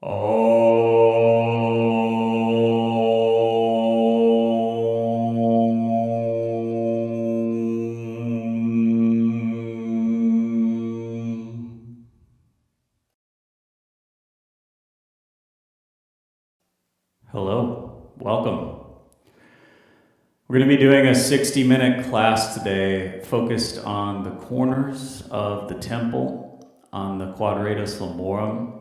Hello, welcome. We're going to be doing a 60-minute class today focused on the corners of the temple, on the Quadratus Lumborum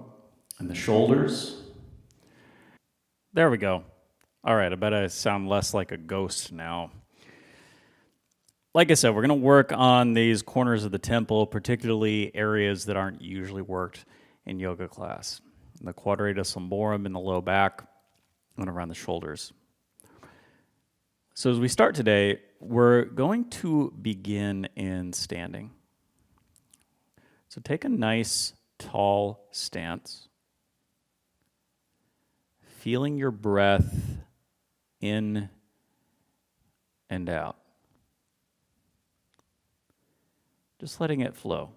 and the shoulders. There we go. All right, I bet I sound less like a ghost now. Like I said, we're going to work on these corners of the temple, particularly areas that aren't usually worked in yoga class. The Quadratus Lumborum in the low back and around the shoulders. So as we start today, we're going to begin in standing. So take a nice tall stance, feeling your breath in and out. Just letting it flow.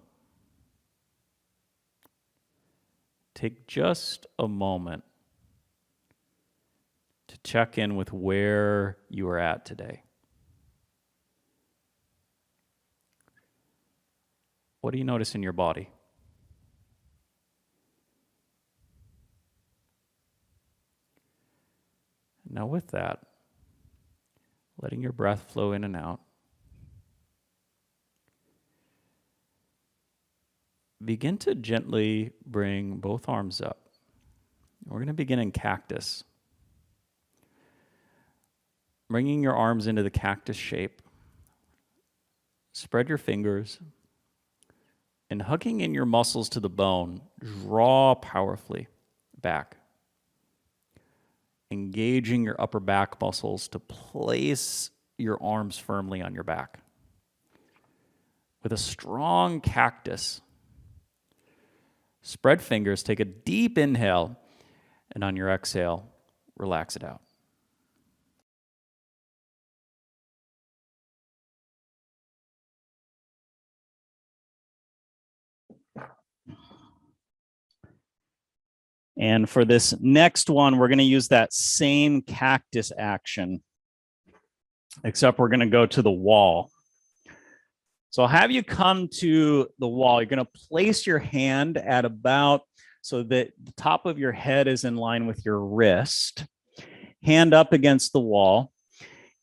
Take just a moment to check in with where you are at today. What do you notice in your body? Now with that, letting your breath flow in and out, begin to gently bring both arms up. We're going to begin in cactus. Bringing your arms into the cactus shape. Spread your fingers. And hugging in your muscles to the bone, draw powerfully back. Engaging your upper back muscles to place your arms firmly on your back. With a strong cactus, spread fingers, take a deep inhale, and on your exhale, relax it out. And for this next one, we're going to use that same cactus action, except we're going to go to the wall. So I'll have you come to the wall. You're going to place your hand at about so that the top of your head is in line with your wrist, hand up against the wall.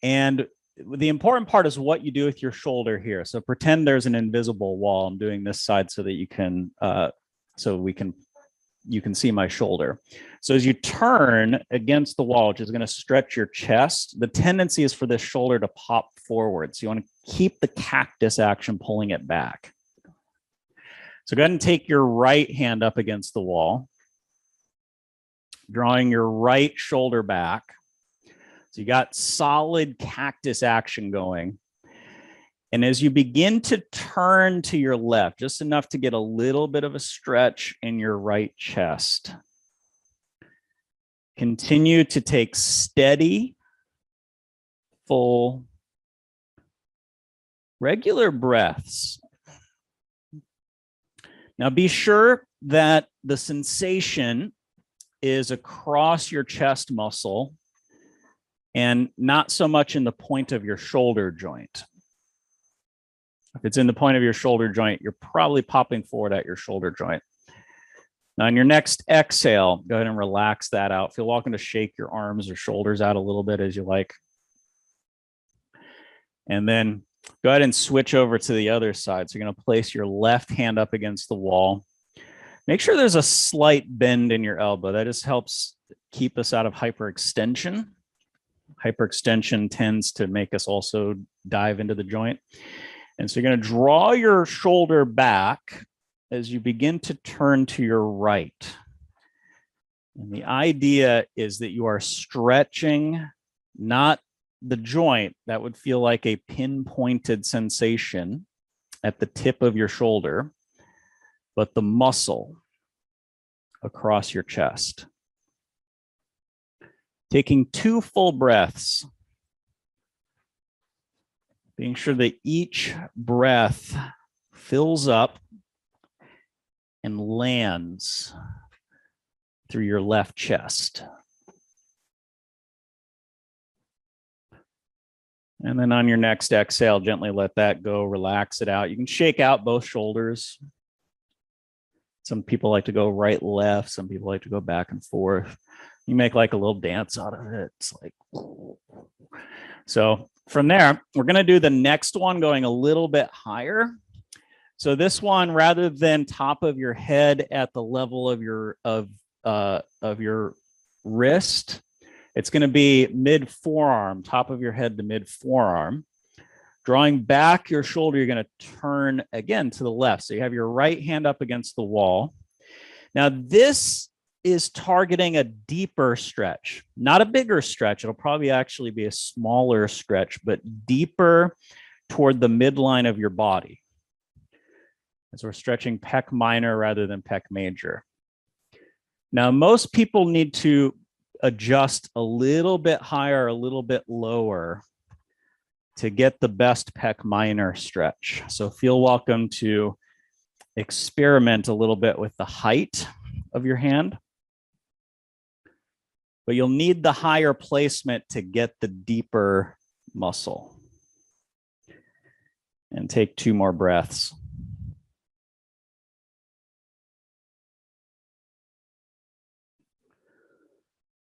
And the important part is what you do with your shoulder here. So pretend there's an invisible wall. I'm doing this side so that you can, you can see my shoulder. So as you turn against the wall, which is going to stretch your chest, the tendency is for this shoulder to pop forward. So you want to keep the cactus action, pulling it back. So go ahead and take your right hand up against the wall, drawing your right shoulder back. So you got solid cactus action going. And as you begin to turn to your left, just enough to get a little bit of a stretch in your right chest. Continue to take steady, full, regular breaths. Now be sure that the sensation is across your chest muscle and not so much in the point of your shoulder joint. If it's in the point of your shoulder joint, you're probably popping forward at your shoulder joint. Now, on your next exhale, go ahead and relax that out. Feel welcome to shake your arms or shoulders out a little bit as you like. And then go ahead and switch over to the other side. So you're going to place your left hand up against the wall. Make sure there's a slight bend in your elbow. That just helps keep us out of hyperextension. Hyperextension tends to make us also dive into the joint. And so you're going to draw your shoulder back as you begin to turn to your right. And the idea is that you are stretching, not the joint. That would feel like a pinpointed sensation at the tip of your shoulder, but the muscle across your chest. Taking 2 full breaths. Being sure that each breath fills up and lands through your left chest. And then on your next exhale, gently let that go, relax it out. You can shake out both shoulders. Some people like to go right, left. Some people like to go back and forth. You make like a little dance out of it. It's like, so from there, we're going to do the next one going a little bit higher. So this one, rather than top of your head at the level of your wrist, it's going to be mid forearm, top of your head to mid forearm. Drawing back your shoulder, you're going to turn again to the left. So you have your right hand up against the wall. Now this is targeting a deeper stretch, not a bigger stretch. It'll probably actually be a smaller stretch, but deeper toward the midline of your body. As we're stretching pec minor rather than pec major. Now, most people need to adjust a little bit higher, a little bit lower to get the best pec minor stretch. So feel welcome to experiment a little bit with the height of your hand. But you'll need the higher placement to get the deeper muscle. And take 2 more breaths.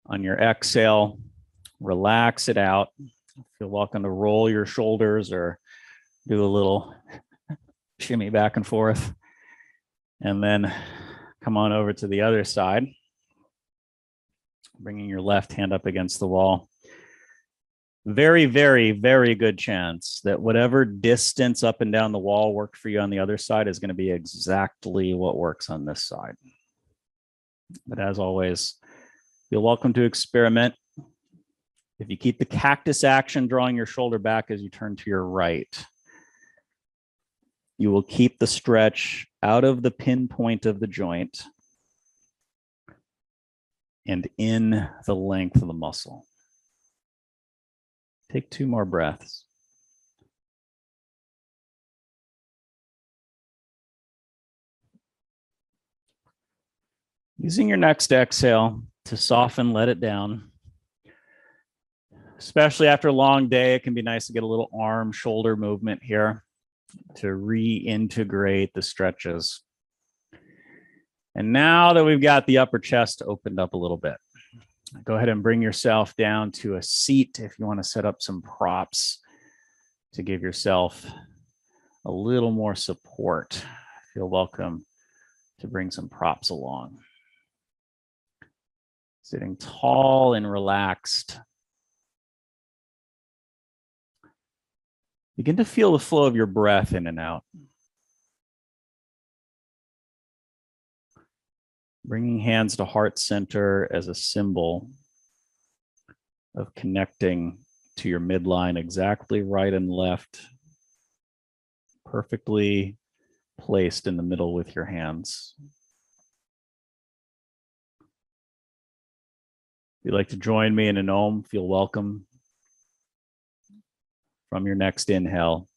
On your exhale, relax it out. Feel welcome to roll your shoulders or do a little shimmy back and forth. And then come on over to the other side, bringing your left hand up against the wall. Very, very, very good chance that whatever distance up and down the wall worked for you on the other side is going to be exactly what works on this side. But as always, you're welcome to experiment. If you keep the cactus action, drawing your shoulder back as you turn to your right, you will keep the stretch out of the pinpoint of the joint and in the length of the muscle. Take 2 more breaths. Using your next exhale to soften, let it down. Especially after a long day, it can be nice to get a little arm, shoulder movement here to reintegrate the stretches. And now that we've got the upper chest opened up a little bit, go ahead and bring yourself down to a seat if you want to set up some props to give yourself a little more support. Feel welcome to bring some props along. Sitting tall and relaxed. Begin to feel the flow of your breath in and out. Bringing hands to heart center as a symbol of connecting to your midline, exactly right and left, perfectly placed in the middle with your hands. If you'd like to join me in an Om, feel welcome. From your next inhale.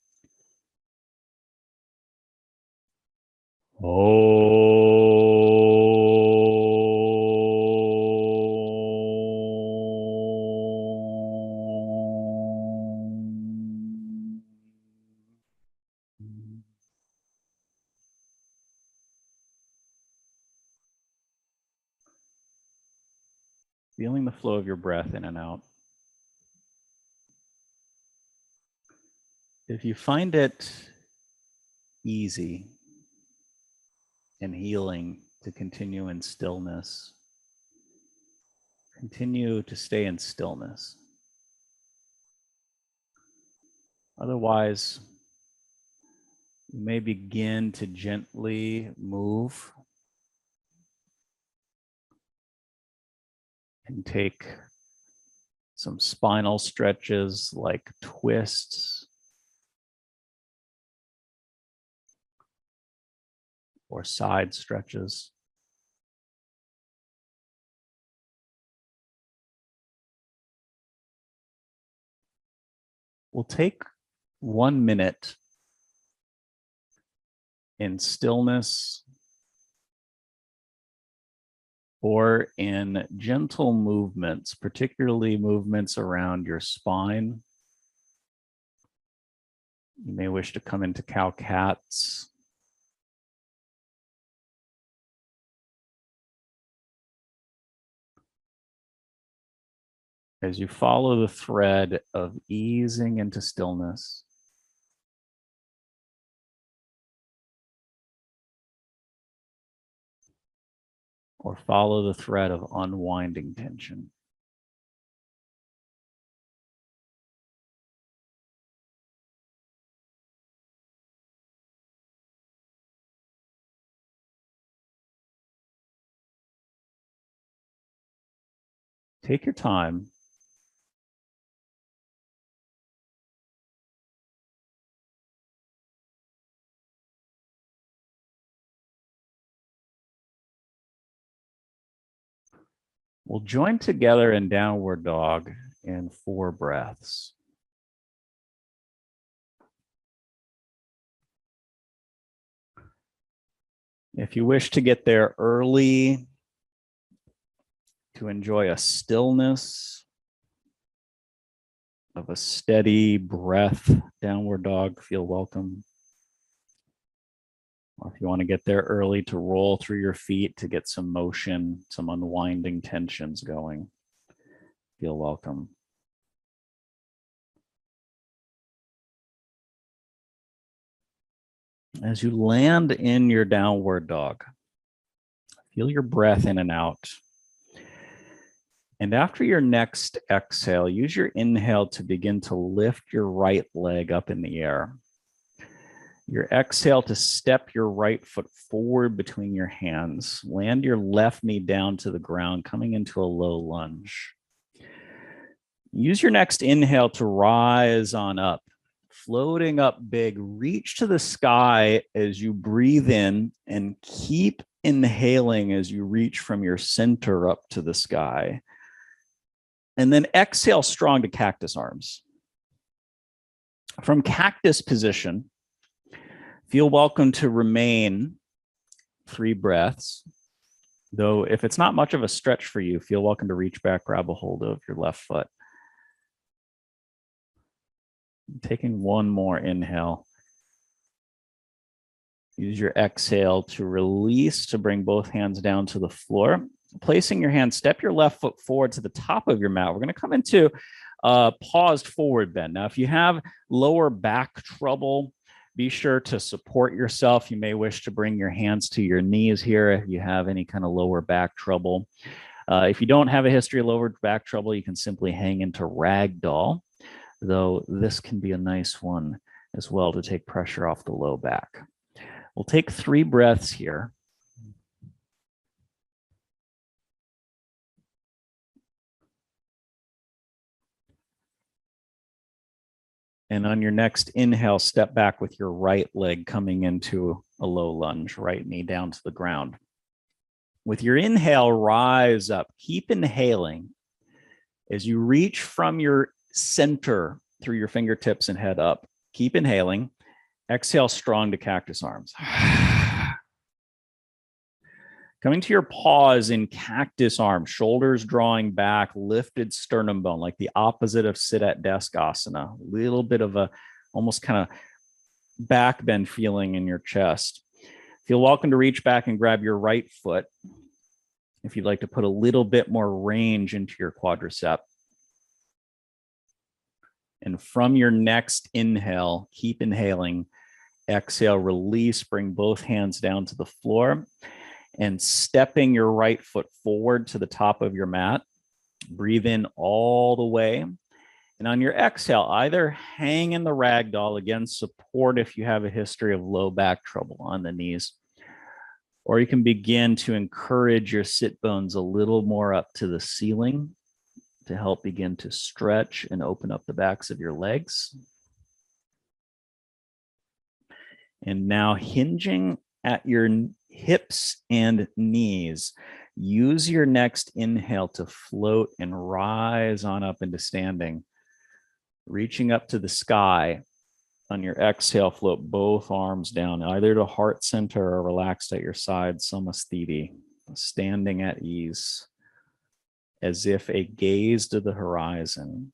Feeling the flow of your breath in and out. If you find it easy and healing to continue in stillness, continue to stay in stillness. Otherwise, you may begin to gently move and take some spinal stretches like twists or side stretches. We'll take 1 minute in stillness or in gentle movements, particularly movements around your spine. You may wish to come into cow-cats. As you follow the thread of easing into stillness, or follow the thread of unwinding tension. Take your time. We'll join together in downward dog in 4 breaths. If you wish to get there early, to enjoy a stillness of a steady breath, downward dog, feel welcome. Or if you want to get there early, to roll through your feet to get some motion, some unwinding tensions going, feel welcome. As you land in your downward dog, feel your breath in and out. And after your next exhale, use your inhale to begin to lift your right leg up in the air. Your exhale to step your right foot forward between your hands. Land your left knee down to the ground, coming into a low lunge. Use your next inhale to rise on up, floating up big. Reach to the sky as you breathe in and keep inhaling as you reach from your center up to the sky. And then exhale strong to cactus arms. From cactus position, feel welcome to remain 3 breaths. Though if it's not much of a stretch for you, feel welcome to reach back, grab a hold of your left foot. Taking one more inhale. Use your exhale to release, to bring both hands down to the floor. Placing your hand, step your left foot forward to the top of your mat. We're going to come into paused forward bend. Now, if you have lower back trouble, be sure to support yourself. You may wish to bring your hands to your knees here if you have any kind of lower back trouble. If you don't have a history of lower back trouble, you can simply hang into ragdoll, though this can be a nice one as well to take pressure off the low back. We'll take 3 breaths here. And on your next inhale, step back with your right leg coming into a low lunge, right knee down to the ground. With your inhale, rise up. Keep inhaling as you reach from your center through your fingertips and head up. Keep inhaling. Exhale strong to cactus arms. Coming to your pause in cactus arms, shoulders drawing back, lifted sternum bone, like the opposite of sit at desk asana. A little bit of a almost kind of back bend feeling in your chest. Feel welcome to reach back and grab your right foot if you'd like to put a little bit more range into your quadricep. And from your next inhale, keep inhaling. Exhale, release, bring both hands down to the floor. And stepping your right foot forward to the top of your mat. Breathe in all the way. And on your exhale, either hang in the ragdoll, again, support if you have a history of low back trouble on the knees. Or you can begin to encourage your sit bones a little more up to the ceiling to help begin to stretch and open up the backs of your legs. And now hinging at your hips and knees, use your next inhale to float and rise on up into standing. Reaching up to the sky. On your exhale, float both arms down, either to heart center or relaxed at your side, Samasthiti. standing at ease, as if a gaze to the horizon.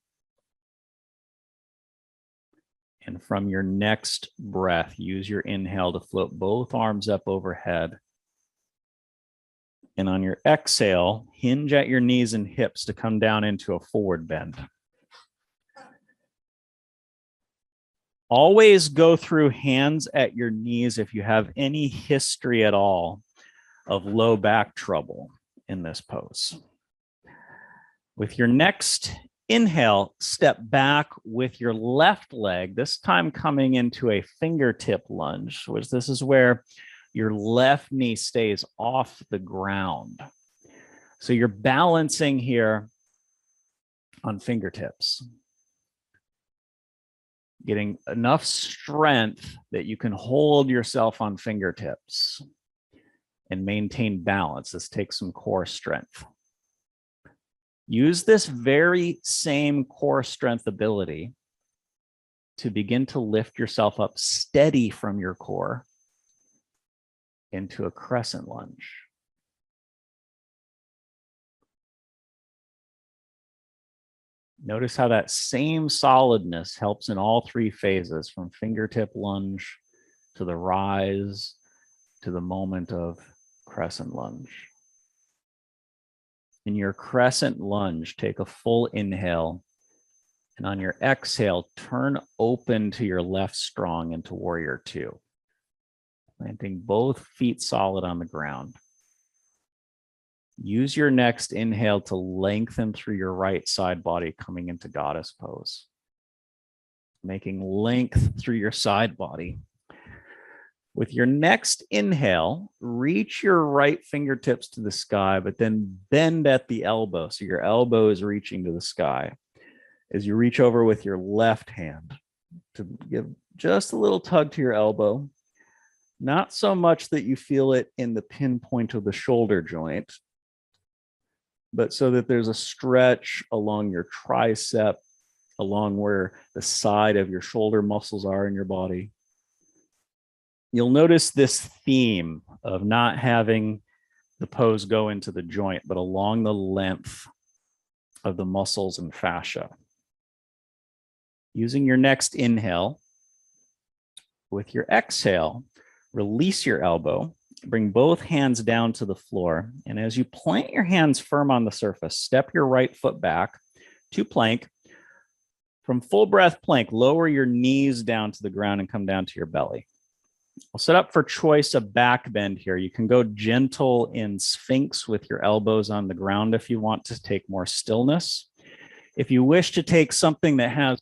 And from your next breath, use your inhale to float both arms up overhead. And on your exhale, hinge at your knees and hips to come down into a forward bend. Always go through hands at your knees if you have any history at all of low back trouble in this pose. With your next inhale, step back with your left leg, this time coming into a fingertip lunge, which this is where your left knee stays off the ground. So you're balancing here on fingertips, getting enough strength that you can hold yourself on fingertips and maintain balance. This takes some core strength. Use this very same core strength ability to begin to lift yourself up steady from your core into a crescent lunge. Notice how that same solidness helps in all three phases, from fingertip lunge to the rise to the moment of crescent lunge. In your crescent lunge, take a full inhale, and on your exhale, turn open to your left strong into warrior two, planting both feet solid on the ground. Use your next inhale to lengthen through your right side body, coming into goddess pose, making length through your side body. With your next inhale, reach your right fingertips to the sky, but then bend at the elbow. So your elbow is reaching to the sky. As you reach over with your left hand to give just a little tug to your elbow, not so much that you feel it in the pinpoint of the shoulder joint, but so that there's a stretch along your tricep, along where the side of your shoulder muscles are in your body. You'll notice this theme of not having the pose go into the joint, but along the length of the muscles and fascia. Using your next inhale, with your exhale, release your elbow, bring both hands down to the floor. And as you plant your hands firm on the surface, step your right foot back to plank. From full breath plank, lower your knees down to the ground and come down to your belly. We'll set up for choice a back bend here. You can go gentle in Sphinx with your elbows on the ground if you want to take more stillness. If you wish to take something that has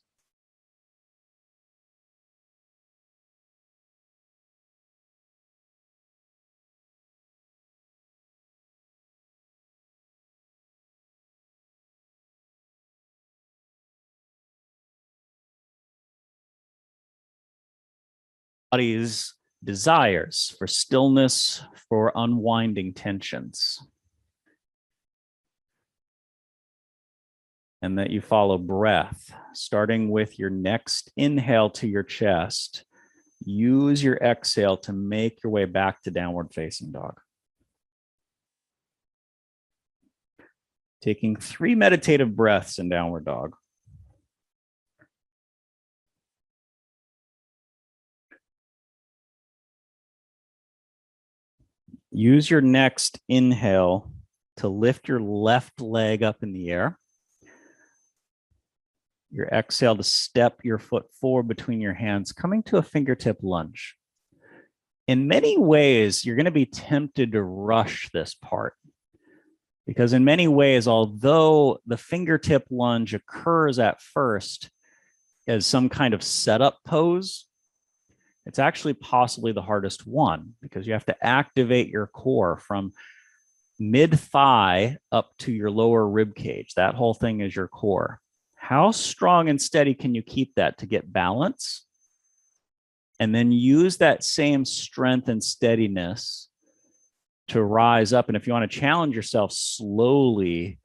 body's desires for stillness, for unwinding tensions. And that you follow breath, starting with your next inhale to your chest. Use your exhale to make your way back to downward facing dog. Taking 3 meditative breaths in downward dog. Use your next inhale to lift your left leg up in the air. Your exhale to step your foot forward between your hands, coming to a fingertip lunge. In many ways, you're going to be tempted to rush this part, because in many ways, although the fingertip lunge occurs at first as some kind of setup pose, it's actually possibly the hardest one, because you have to activate your core from mid-thigh up to your lower rib cage. That whole thing is your core. How strong and steady can you keep that to get balance? And then use that same strength and steadiness to rise up. And if you want to challenge yourself, slowly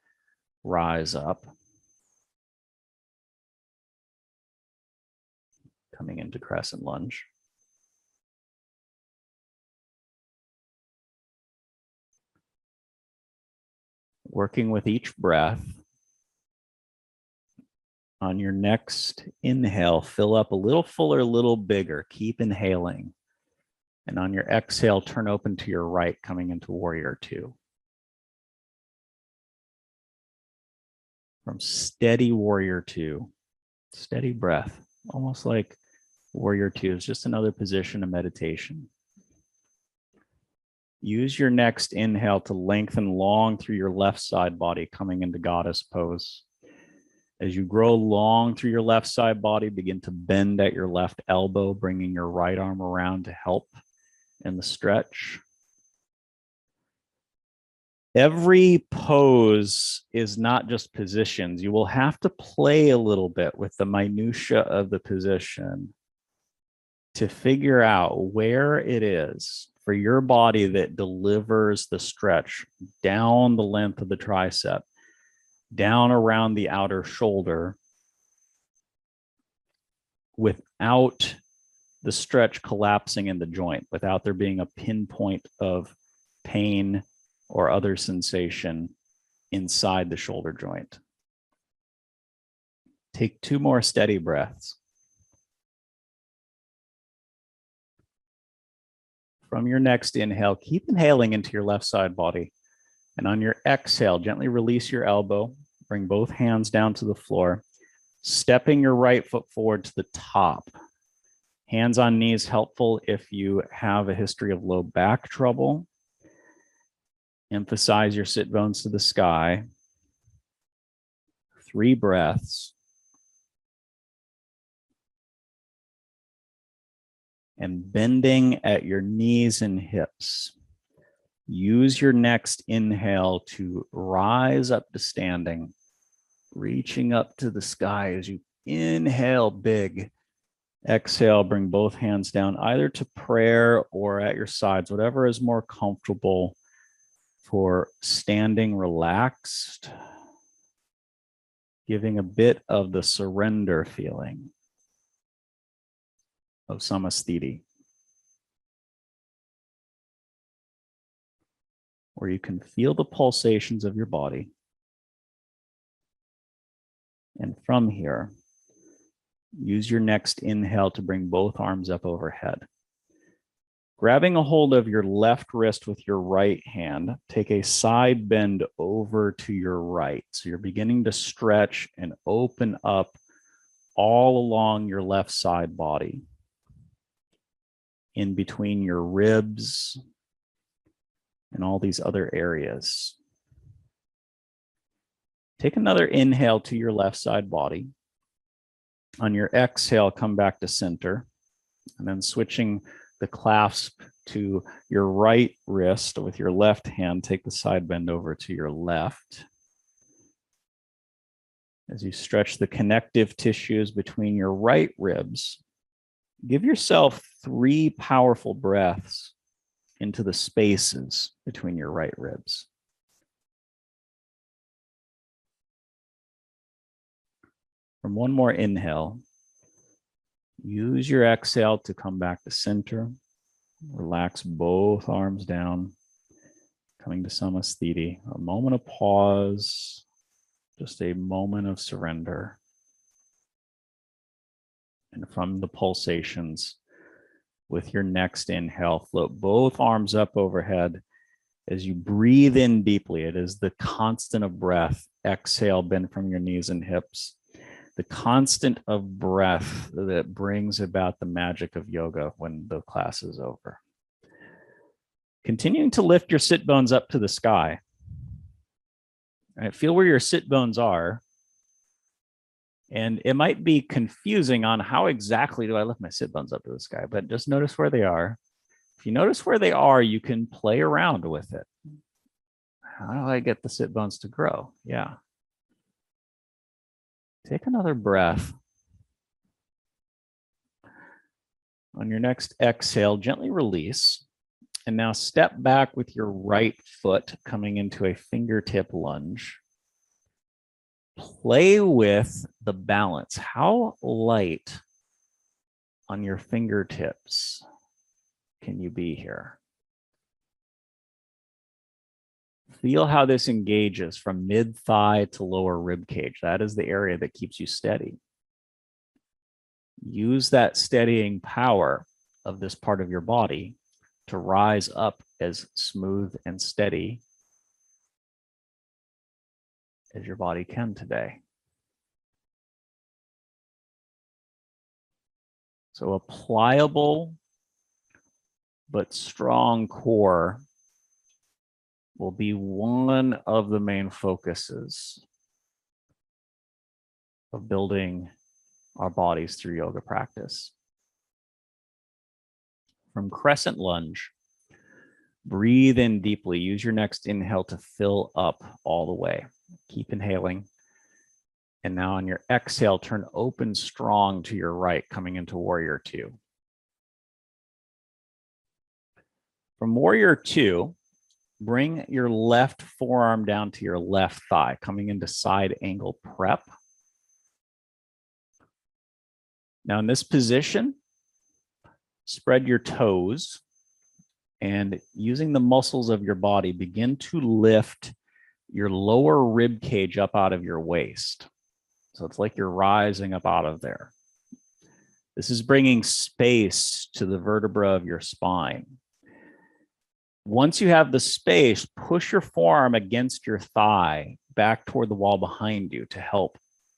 rise up. Coming into crescent lunge. Working with each breath. On your next inhale, fill up a little fuller, a little bigger. Keep inhaling. And on your exhale, turn open to your right, coming into warrior two. From steady warrior two, steady breath, almost like warrior two is just another position of meditation. Use your next inhale to lengthen long through your left side body, coming into goddess pose. As you grow long through your left side body, begin to bend at your left elbow, bringing your right arm around to help in the stretch. Every pose is not just positions. You will have to play a little bit with the minutia of the position to figure out where it is for your body that delivers the stretch down the length of the tricep, down around the outer shoulder, without the stretch collapsing in the joint, without there being a pinpoint of pain or other sensation inside the shoulder joint. Take 2 more steady breaths. From your next inhale, keep inhaling into your left side body. And on your exhale, gently release your elbow, bring both hands down to the floor, stepping your right foot forward to the top. Hands on knees helpful if you have a history of low back trouble. Emphasize your sit bones to the sky. 3 breaths. And bending at your knees and hips. Use your next inhale to rise up to standing, reaching up to the sky as you inhale big. Exhale, bring both hands down either to prayer or at your sides, whatever is more comfortable for standing relaxed, giving a bit of the surrender feeling of samasthiti, where you can feel the pulsations of your body. And from here, use your next inhale to bring both arms up overhead. Grabbing a hold of your left wrist with your right hand, take a side bend over to your right. So you're beginning to stretch and open up all along your left side body, in between your ribs and all these other areas. Take another inhale to your left side body. On your exhale, come back to center, and then switching the clasp to your right wrist with your left hand, take the side bend over to your left. As you stretch the connective tissues between your right ribs, give yourself 3 powerful breaths into the spaces between your right ribs. From one more inhale, use your exhale to come back to center. Relax both arms down, coming to samasthiti. A moment of pause, just a moment of surrender. And from the pulsations, with your next inhale, float both arms up overhead. As you breathe in deeply, it is the constant of breath. Exhale, bend from your knees and hips. The constant of breath that brings about the magic of yoga when the class is over. Continuing to lift your sit bones up to the sky. All right, feel where your sit bones are. And it might be confusing on how exactly do I lift my sit bones up to the sky, but just notice where they are. If you notice where they are, you can play around with it. How do I get the sit bones to grow? Yeah. Take another breath. On your next exhale, gently release. And now step back with your right foot coming into a fingertip lunge. Play with the balance. How light on your fingertips can you be here? Feel how this engages from mid-thigh to lower rib cage. That is the area that keeps you steady. Use that steadying power of this part of your body to rise up as smooth and steady as your body can today. So a pliable but strong core will be one of the main focuses of building our bodies through yoga practice. From crescent lunge, breathe in deeply. Use your next inhale to fill up all the way. Keep inhaling. And now on your exhale, turn open strong to your right, coming into warrior two. From warrior two, bring your left forearm down to your left thigh, coming into side angle prep. Now in this position, spread your toes and using the muscles of your body, begin to lift your lower rib cage up out of your waist. So it's like you're rising up out of there. This is bringing space to the vertebra of your spine. Once you have the space, push your forearm against your thigh back toward the wall behind you to help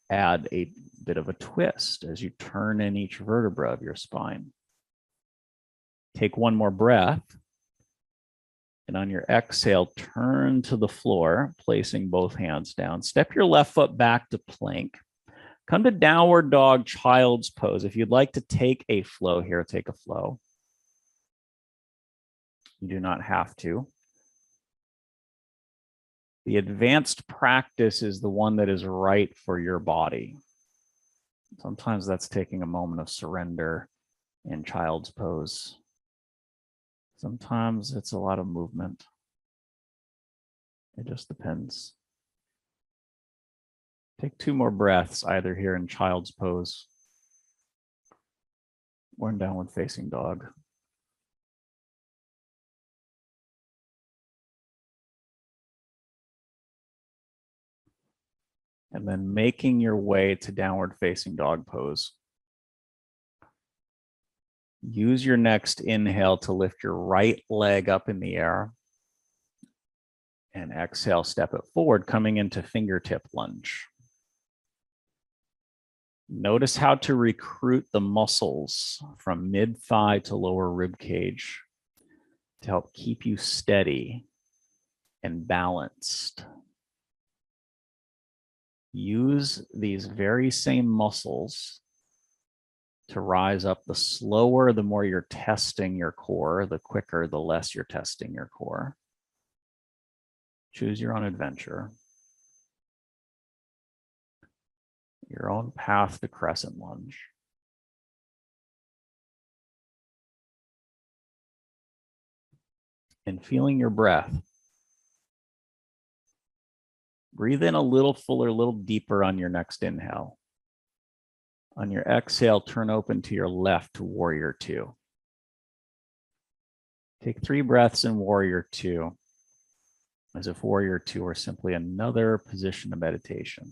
add a bit of a twist as you turn in each vertebra of your spine. Take one more breath. And on your exhale, turn to the floor, placing both hands down. Step your left foot back to plank. Come to downward dog child's pose. If you'd like to take a flow here, take a flow. You do not have to. The advanced practice is the one that is right for your body. Sometimes that's taking a moment of surrender in child's pose. Sometimes it's a lot of movement. It just depends. Take two more breaths, either here in child's pose or in downward facing dog. And then making your way to downward facing dog pose. Use your next inhale to lift your right leg up in the air. And exhale, step it forward, coming into fingertip lunge. Notice how to recruit the muscles from mid-thigh to lower rib cage to help keep you steady and balanced. Use these very same muscles to rise up. The slower, the more you're testing your core, the quicker, the less you're testing your core. Choose your own adventure. Your own path to crescent lunge. And feeling your breath. Breathe in a little fuller, a little deeper on your next inhale. On your exhale, turn open to your left to warrior two. Take 3 breaths in warrior two, as if warrior two were simply another position of meditation.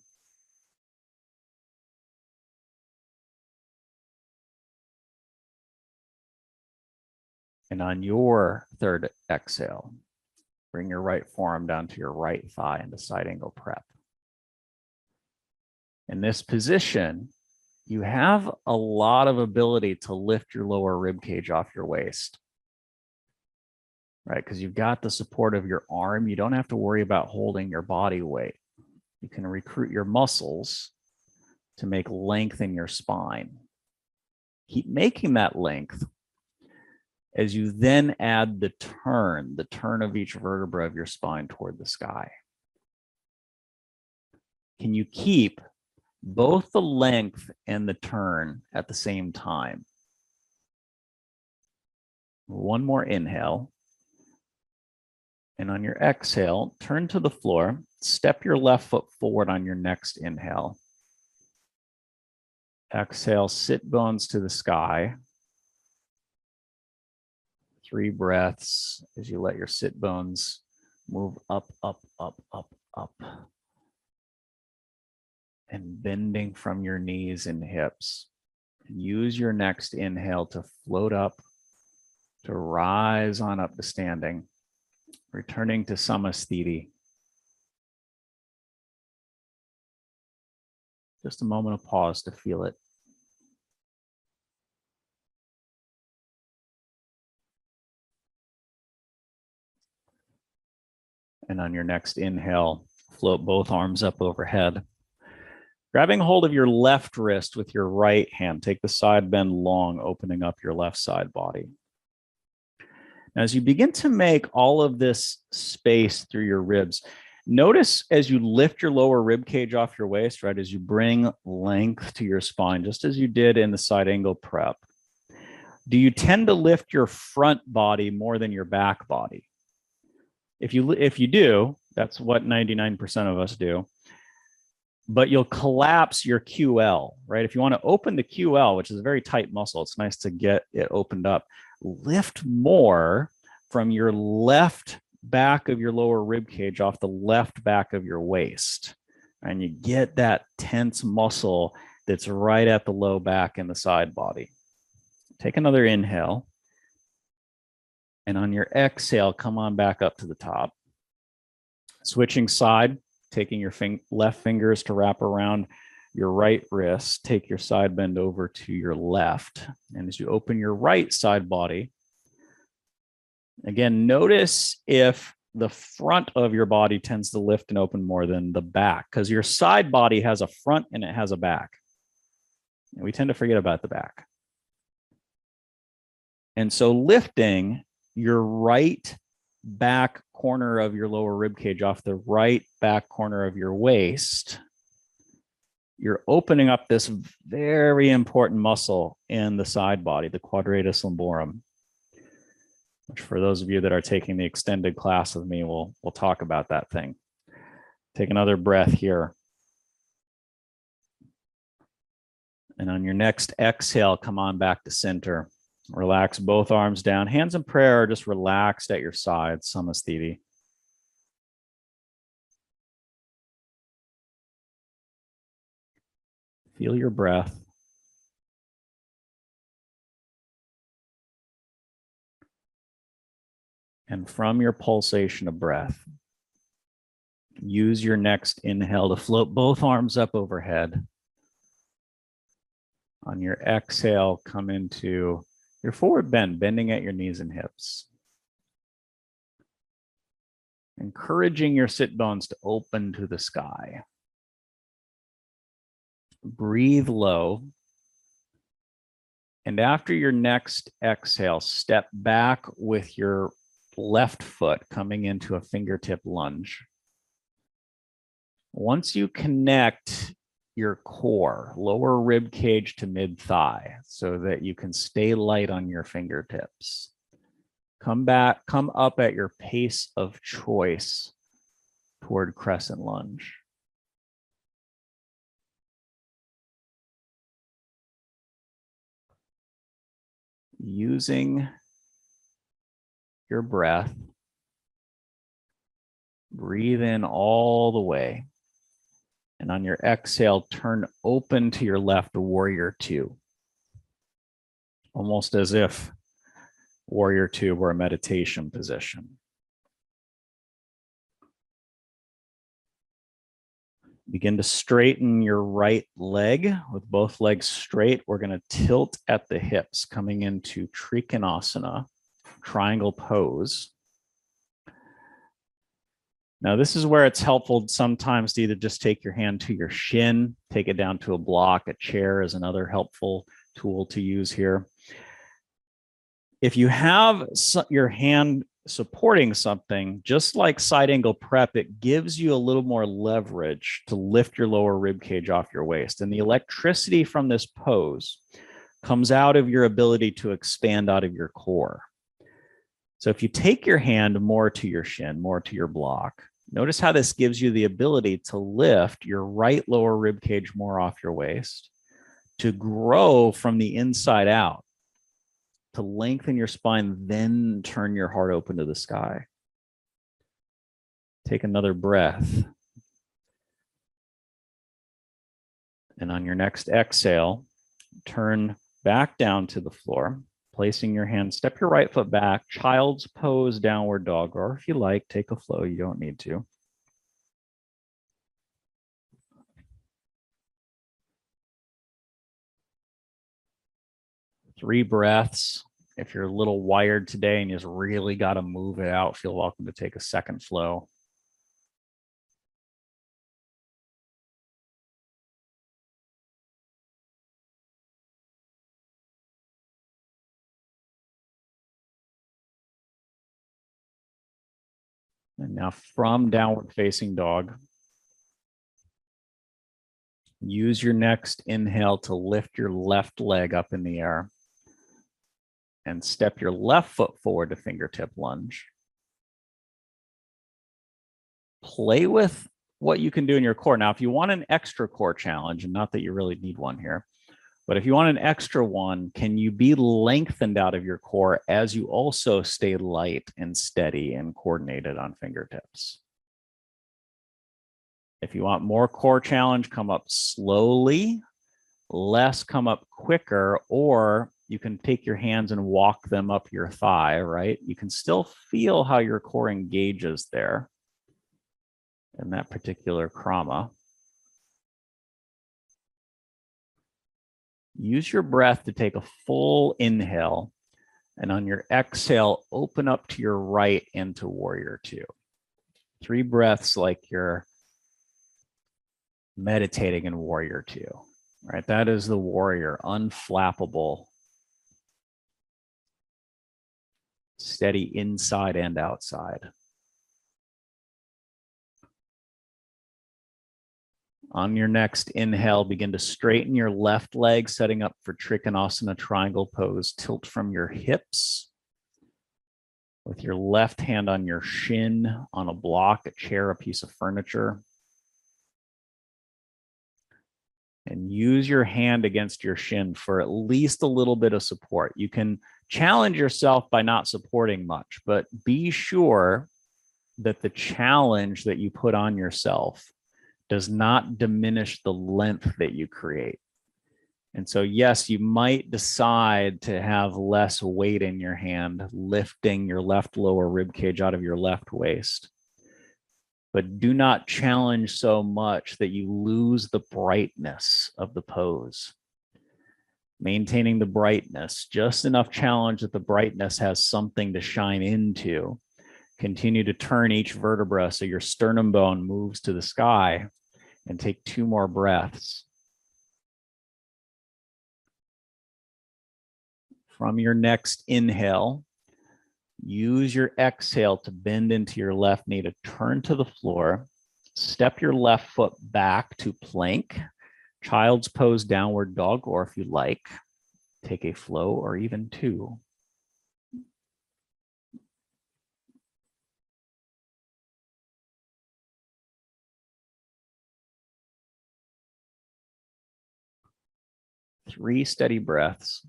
And on your third exhale, bring your right forearm down to your right thigh into side angle prep. In this position, you have a lot of ability to lift your lower rib cage off your waist, right? Because you've got the support of your arm. You don't have to worry about holding your body weight. You can recruit your muscles to make length in your spine. Keep making that length as you then add the turn of each vertebra of your spine toward the sky. Can you keep both the length and the turn at the same time? One more inhale. And on your exhale, turn to the floor, step your left foot forward on your next inhale. Exhale, sit bones to the sky. 3 breaths as you let your sit bones Move up, up, up, up, up. And bending from your knees and hips. Use your next inhale to float up, to rise on up to standing, returning to samasthiti. Just a moment of pause to feel it. And on your next inhale, float both arms up overhead. Grabbing hold of your left wrist with your right hand, take the side bend long, opening up your left side body. Now, as you begin to make all of this space through your ribs, notice as you lift your lower rib cage off your waist, right, as you bring length to your spine, just as you did in the side angle prep, do you tend to lift your front body more than your back body? If you do, that's what 99% of us do. But you'll collapse your QL, right? If you want to open the QL, which is a very tight muscle, it's nice to get it opened up. Lift more from your left back of your lower rib cage off the left back of your waist. And you get that tense muscle that's right at the low back and the side body. Take another inhale. And on your exhale, come on back up to the top. Switching side, taking your left fingers to wrap around your right wrist, take your side bend over to your left. And as you open your right side body, again, notice if the front of your body tends to lift and open more than the back, because your side body has a front and it has a back. And we tend to forget about the back. And so lifting your right back corner of your lower rib cage off the right back corner of your waist, you're opening up this very important muscle in the side body, the Quadratus Lumborum, which for those of you that are taking the extended class with me, we'll talk about that thing. Take another breath here. And on your next exhale, come on back to center. Relax both arms down. Hands in prayer are just relaxed at your sides, samasthiti. Feel your breath. And from your pulsation of breath, use your next inhale to float both arms up overhead. On your exhale, come into your forward bend, bending at your knees and hips. Encouraging your sit bones to open to the sky. Breathe low. And after your next exhale, step back with your left foot coming into a fingertip lunge. Once you connect your core, lower rib cage to mid thigh, so that you can stay light on your fingertips, come up at your pace of choice toward crescent lunge. Using your breath, breathe in all the way. And on your exhale, turn open to your left, warrior two. Almost as if warrior two were a meditation position. Begin to straighten your right leg with both legs straight. We're going to tilt at the hips, coming into Trikonasana, triangle pose. Now, this is where it's helpful sometimes to either just take your hand to your shin, take it down to a block. A chair is another helpful tool to use here. If you have your hand supporting something, just like side angle prep, it gives you a little more leverage to lift your lower rib cage off your waist. And the electricity from this pose comes out of your ability to expand out of your core. So if you take your hand more to your shin, more to your block, notice how this gives you the ability to lift your right lower rib cage more off your waist, to grow from the inside out, to lengthen your spine, then turn your heart open to the sky. Take another breath. And on your next exhale, turn back down to the floor, placing your hand, step your right foot back, child's pose, downward dog, or if you like, take a flow, you don't need to. Three breaths. If you're a little wired today and you just really got to move it out, feel welcome to take a second flow. And now from downward facing dog, use your next inhale to lift your left leg up in the air and step your left foot forward to fingertip lunge. Play with what you can do in your core. Now, if you want an extra core challenge, and not that you really need one here, but if you want an extra one, can you be lengthened out of your core as you also stay light and steady and coordinated on fingertips? If you want more core challenge, come up slowly, less come up quicker, or you can take your hands and walk them up your thigh, right? You can still feel how your core engages there in that particular krama. Use your breath to take a full inhale, and on your exhale, open up to your right into warrior two. 3 breaths like you're meditating in warrior two, right? That is the warrior, unflappable, steady inside and outside. On your next inhale, begin to straighten your left leg, setting up for Trikonasana triangle pose. Tilt from your hips with your left hand on your shin on a block, a chair, a piece of furniture. And use your hand against your shin for at least a little bit of support. You can challenge yourself by not supporting much, but be sure that the challenge that you put on yourself does not diminish the length that you create. And so, yes, you might decide to have less weight in your hand, lifting your left lower rib cage out of your left waist. But do not challenge so much that you lose the brightness of the pose. Maintaining the brightness, just enough challenge that the brightness has something to shine into. Continue to turn each vertebra so your sternum bone moves to the sky, and take 2 more breaths. From your next inhale, use your exhale to bend into your left knee to turn to the floor. Step your left foot back to plank, child's pose, downward dog, or if you like, take a flow or even 2. Three steady breaths.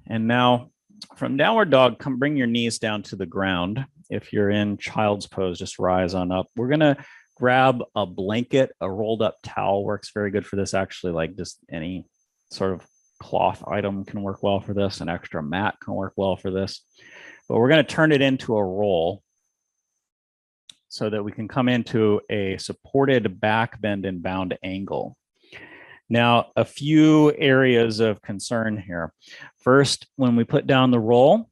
And now from downward dog, come bring your knees down to the ground. If you're in child's pose, just rise on up. We're going to grab a blanket, a rolled up towel works very good for this. Actually, like just any sort of cloth item can work well for this. An extra mat can work well for this. But we're going to turn it into a roll so that we can come into a supported back bend and bound angle. Now, a few areas of concern here. First, when we put down the roll,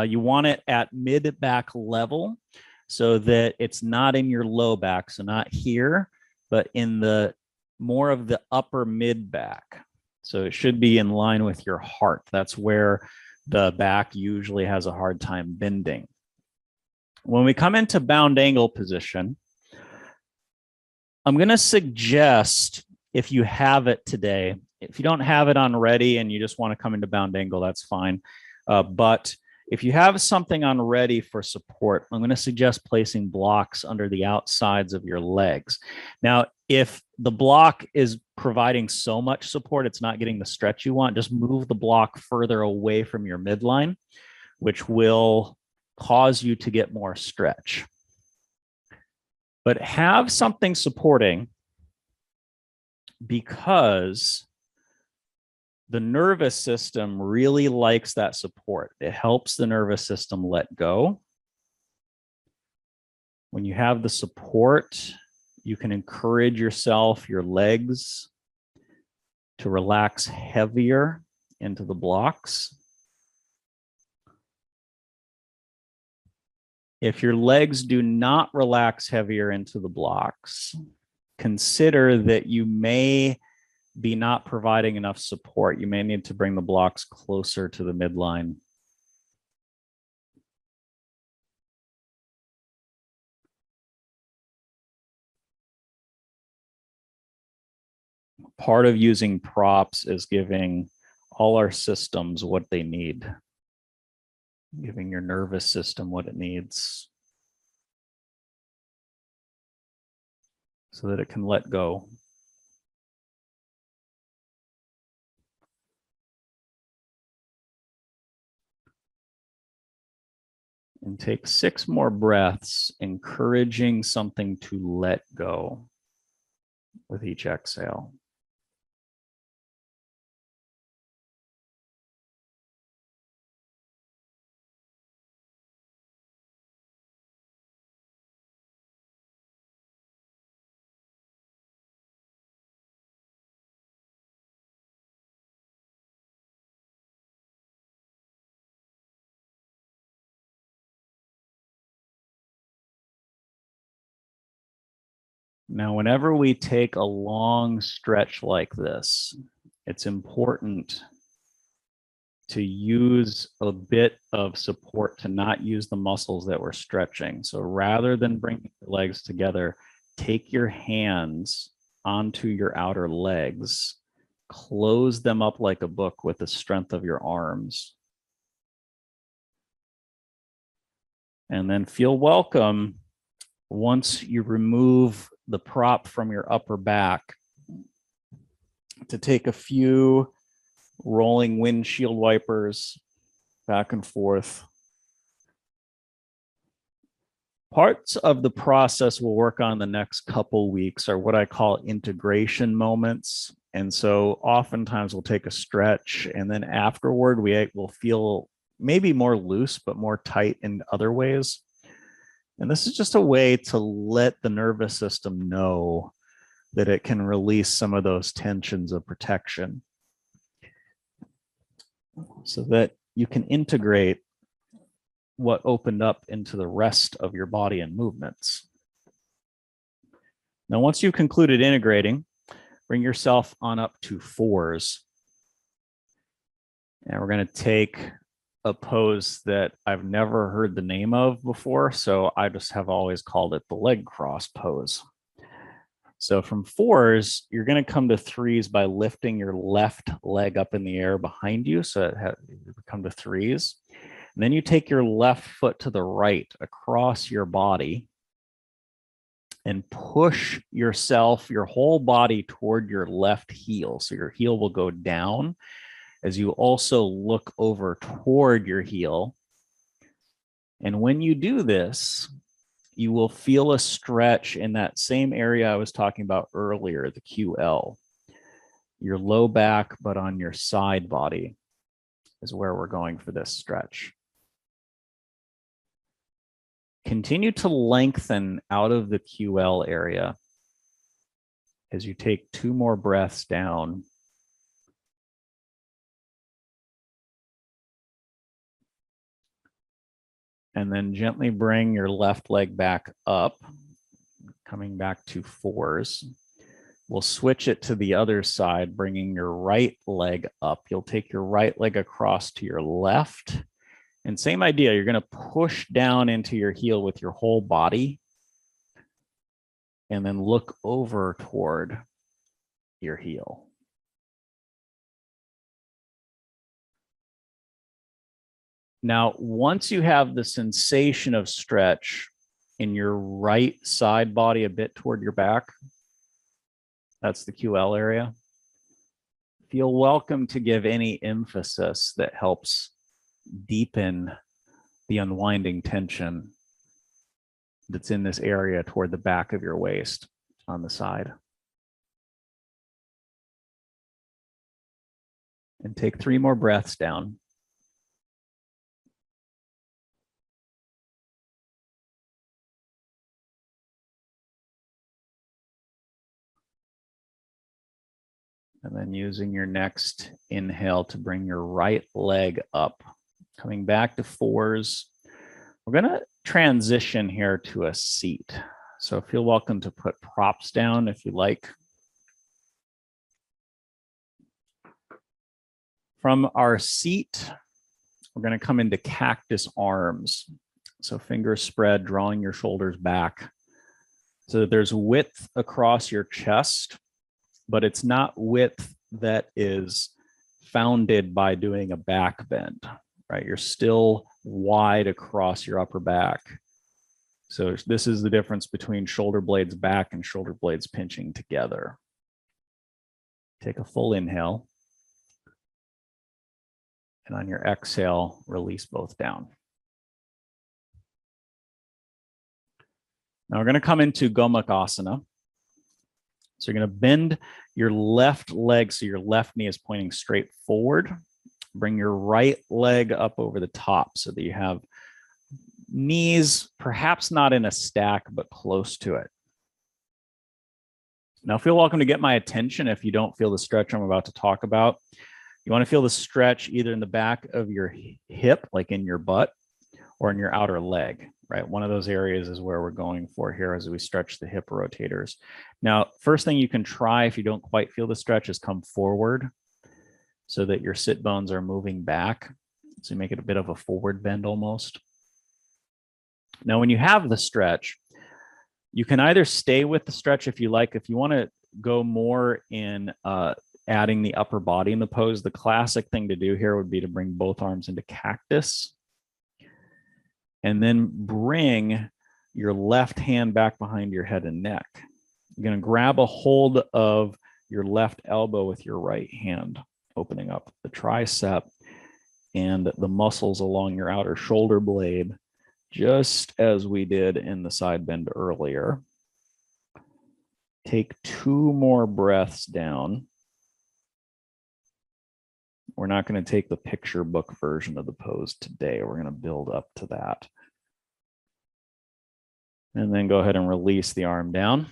you want it at mid-back level so that it's not in your low back, so not here, but in the more of the upper mid-back. So it should be in line with your heart. That's where the back usually has a hard time bending. When we come into bound angle position, I'm going to suggest, if you have it today, if you don't have it on ready and you just want to come into bound angle, that's fine. But If you have something on ready for support, I'm going to suggest placing blocks under the outsides of your legs. Now, if the block is providing so much support, it's not getting the stretch you want, just move the block further away from your midline, which will cause you to get more stretch. But have something supporting, because the nervous system really likes that support. It helps the nervous system let go. When you have the support, you can encourage yourself, your legs, to relax heavier into the blocks. If your legs do not relax heavier into the blocks, consider that you may be not providing enough support. You may need to bring the blocks closer to the midline. Part of using props is giving all our systems what they need, giving your nervous system what it needs so that it can let go. And take 6 more breaths, encouraging something to let go with each exhale. Now, whenever we take a long stretch like this, it's important to use a bit of support to not use the muscles that we're stretching. So rather than bringing your legs together, take your hands onto your outer legs, close them up like a book with the strength of your arms. And then feel welcome once you remove the prop from your upper back to take a few rolling windshield wipers back and forth. Parts of the process we'll work on the next couple weeks are what I call integration moments. And so oftentimes we'll take a stretch, and then afterward we will feel maybe more loose, but more tight in other ways. And this is just a way to let the nervous system know that it can release some of those tensions of protection so that you can integrate what opened up into the rest of your body and movements. Now, once you've concluded integrating, bring yourself on up to 4s. And we're going to take a pose that I've never heard the name of before, so I just have always called it the leg cross pose. So from 4s, you're going to come to 3s by lifting your left leg up in the air behind you, so you come to 3s. And then you take your left foot to the right across your body and push yourself, your whole body, toward your left heel. So your heel will go down as you also look over toward your heel. And when you do this, you will feel a stretch in that same area I was talking about earlier, the QL. Your low back, but on your side body is where we're going for this stretch. Continue to lengthen out of the QL area as you take 2 more breaths down. And then gently bring your left leg back up, coming back to 4s. We'll switch it to the other side, bringing your right leg up. You'll take your right leg across to your left. And same idea, you're going to push down into your heel with your whole body and then look over toward your heel. Now, once you have the sensation of stretch in your right side body a bit toward your back, that's the QL area, feel welcome to give any emphasis that helps deepen the unwinding tension that's in this area toward the back of your waist on the side. And take 3 more breaths down. And then using your next inhale to bring your right leg up, coming back to 4s. We're going to transition here to a seat. So feel welcome to put props down if you like. From our seat, we're going to come into cactus arms. So fingers spread, drawing your shoulders back so that there's width across your chest, but it's not width that is founded by doing a back bend, right? You're still wide across your upper back. So this is the difference between shoulder blades back and shoulder blades pinching together. Take a full inhale. And on your exhale, release both down. Now we're going to come into Gomukhasana. So you're going to bend your left leg so your left knee is pointing straight forward. Bring your right leg up over the top so that you have knees perhaps not in a stack, but close to it. Now feel welcome to get my attention if you don't feel the stretch I'm about to talk about. You want to feel the stretch either in the back of your hip, like in your butt, or in your outer leg, right? One of those areas is where we're going for here as we stretch the hip rotators. Now, first thing you can try if you don't quite feel the stretch is come forward so that your sit bones are moving back. So you make it a bit of a forward bend almost. Now, when you have the stretch, you can either stay with the stretch if you like. If you want to go more in adding the upper body in the pose, the classic thing to do here would be to bring both arms into cactus and then bring your left hand back behind your head and neck. You're going to grab a hold of your left elbow with your right hand, opening up the tricep and the muscles along your outer shoulder blade, just as we did in the side bend earlier. Take 2 more breaths down. We're not going to take the picture book version of the pose today. We're going to build up to that. And then go ahead and release the arm down.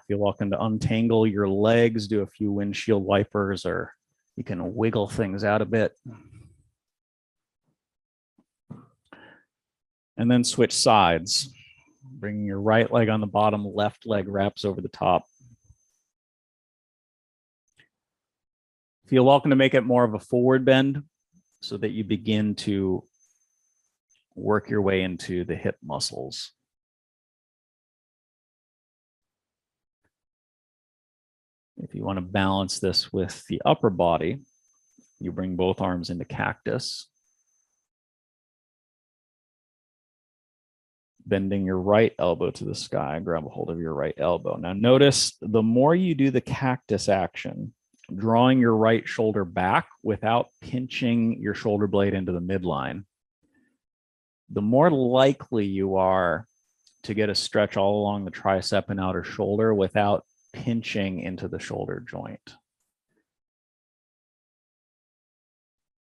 Feel welcome to untangle your legs, do a few windshield wipers, or you can wiggle things out a bit. And then switch sides. Bringing your right leg on the bottom, left leg wraps over the top. Feel welcome to make it more of a forward bend so that you begin to work your way into the hip muscles. If you want to balance this with the upper body, you bring both arms into cactus. Bending your right elbow to the sky, grab a hold of your right elbow. Now notice the more you do the cactus action, drawing your right shoulder back without pinching your shoulder blade into the midline, the more likely you are to get a stretch all along the tricep and outer shoulder without pinching into the shoulder joint.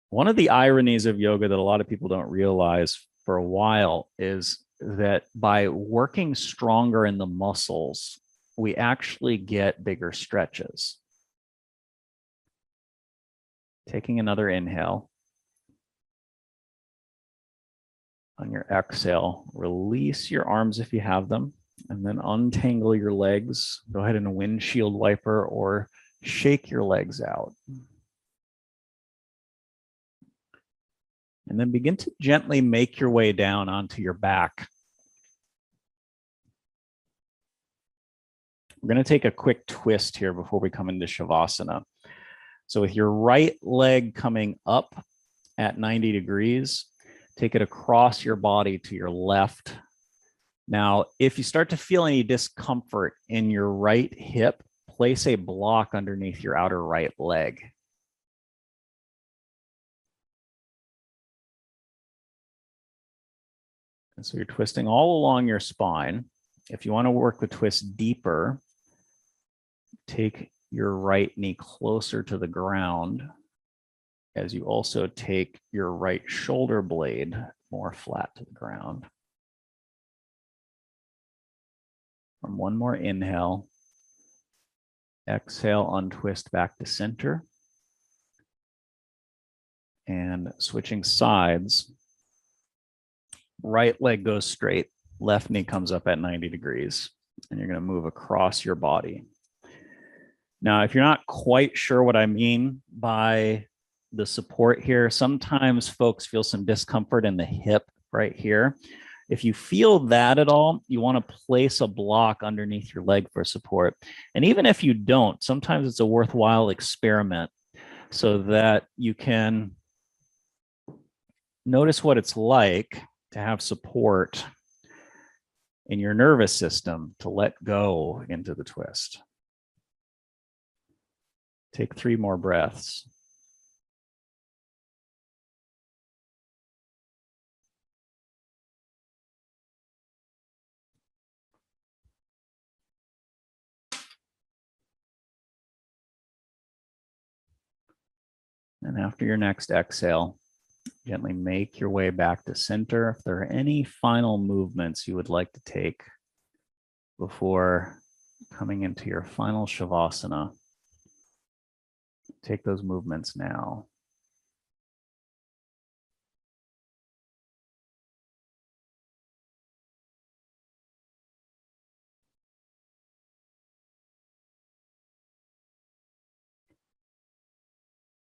One of the ironies of yoga that a lot of people don't realize for a while is that by working stronger in the muscles, we actually get bigger stretches. Taking another inhale. On your exhale, release your arms if you have them, and then untangle your legs. Go ahead and windshield wiper or shake your legs out. And then begin to gently make your way down onto your back. We're going to take a quick twist here before we come into Shavasana. So with your right leg coming up at 90 degrees, Take it across your body to your left. Now, if you start to feel any discomfort in your right hip, place a block underneath your outer right leg. And so you're twisting all along your spine. If you want to work the twist deeper, take your right knee closer to the ground as you also take your right shoulder blade more flat to the ground. From one more inhale, exhale, untwist back to center. And switching sides, right leg goes straight, left knee comes up at 90 degrees, and you're going to move across your body. Now, if you're not quite sure what I mean by the support here, sometimes folks feel some discomfort in the hip right here. If you feel that at all, you want to place a block underneath your leg for support. And even if you don't, sometimes it's a worthwhile experiment so that you can notice what it's like to have support in your nervous system to let go into the twist. Take 3 more breaths. And after your next exhale, gently make your way back to center. If there are any final movements you would like to take before coming into your final Shavasana, take those movements now.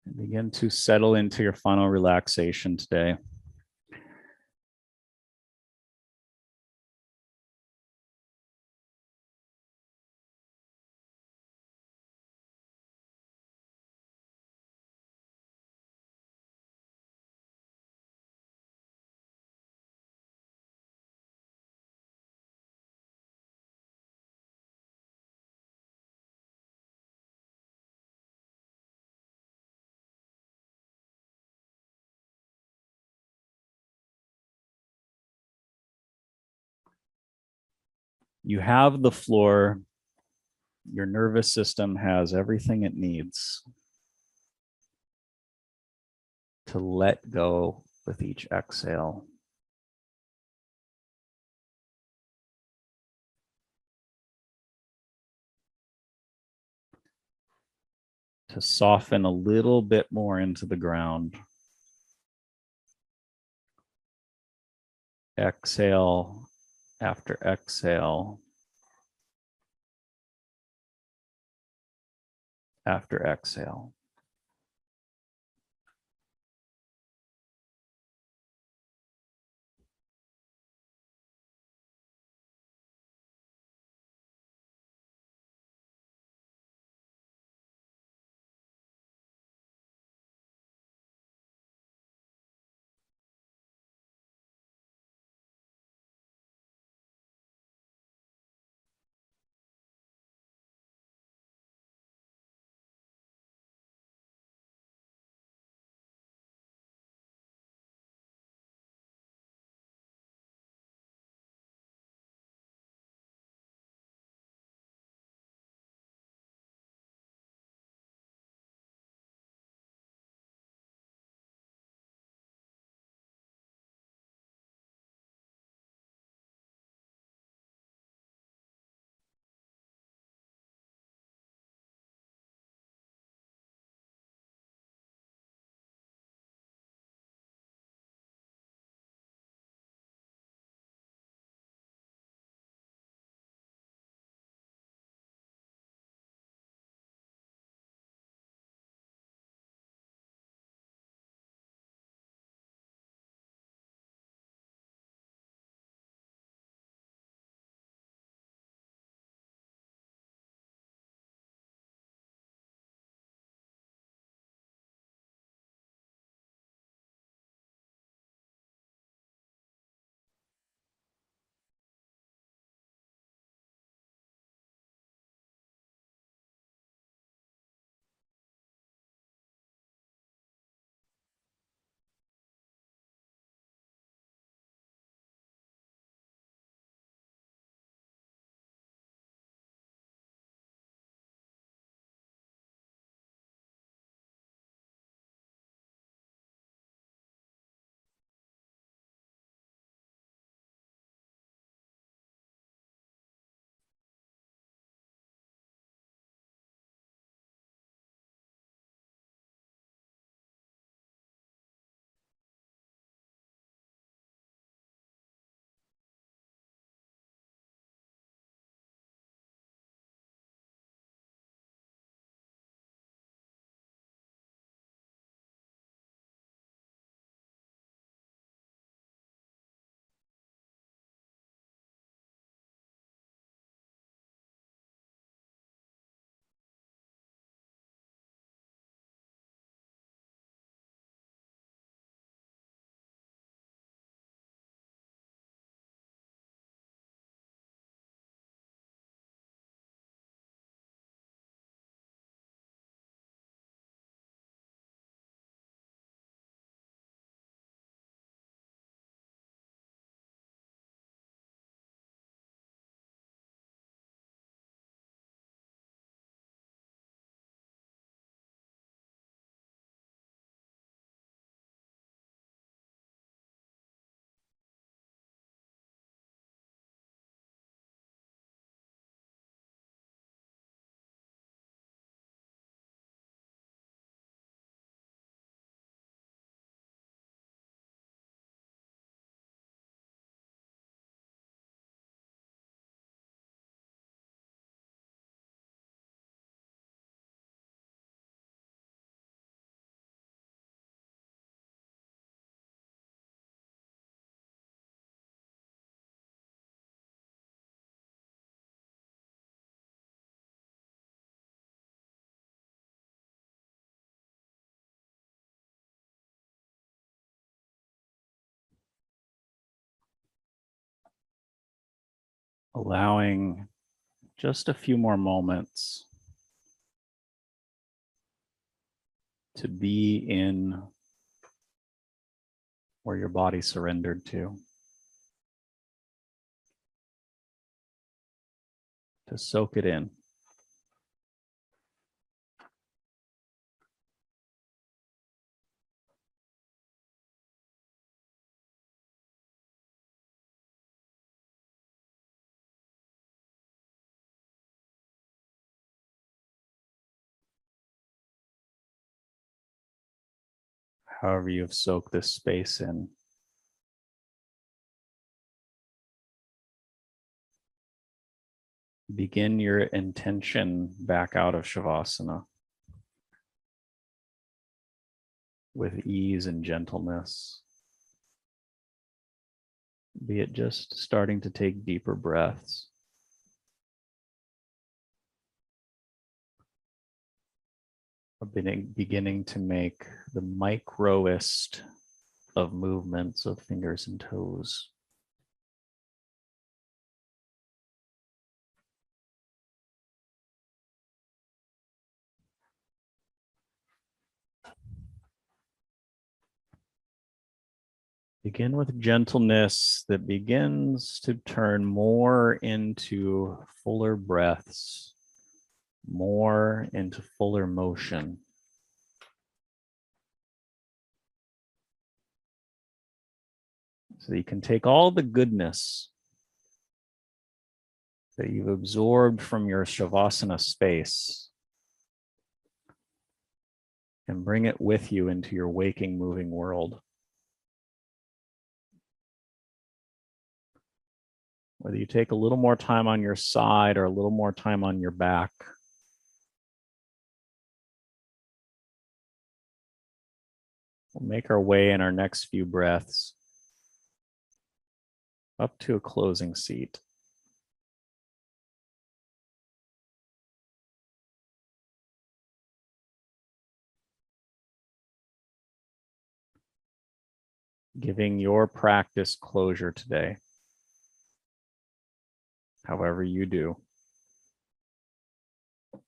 And begin to settle into your final relaxation today. You have the floor. Your nervous system has everything it needs to let go with each exhale. To soften a little bit more into the ground. Exhale after exhale after exhale. allowing just a few more moments to be in where your body surrendered to soak it in. However you have soaked this space in. Begin your intention back out of Shavasana with ease and gentleness. Be it just starting to take deeper breaths. Or beginning to make the microest of movements of fingers and toes. Begin with gentleness that begins to turn more into fuller breaths, more into fuller motion. So that you can take all the goodness that you've absorbed from your Shavasana space and bring it with you into your waking, moving world. Whether you take a little more time on your side or a little more time on your back, we'll make our way in our next few breaths up to a closing seat. Giving your practice closure today, however you do. If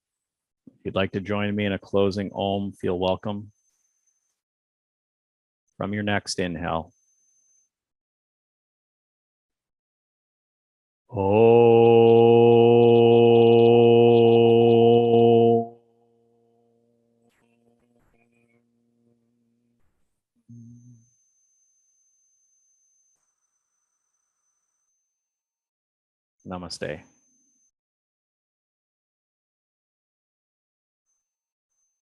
you'd like to join me in a closing Om, feel welcome. From your next inhale. Om. Namaste.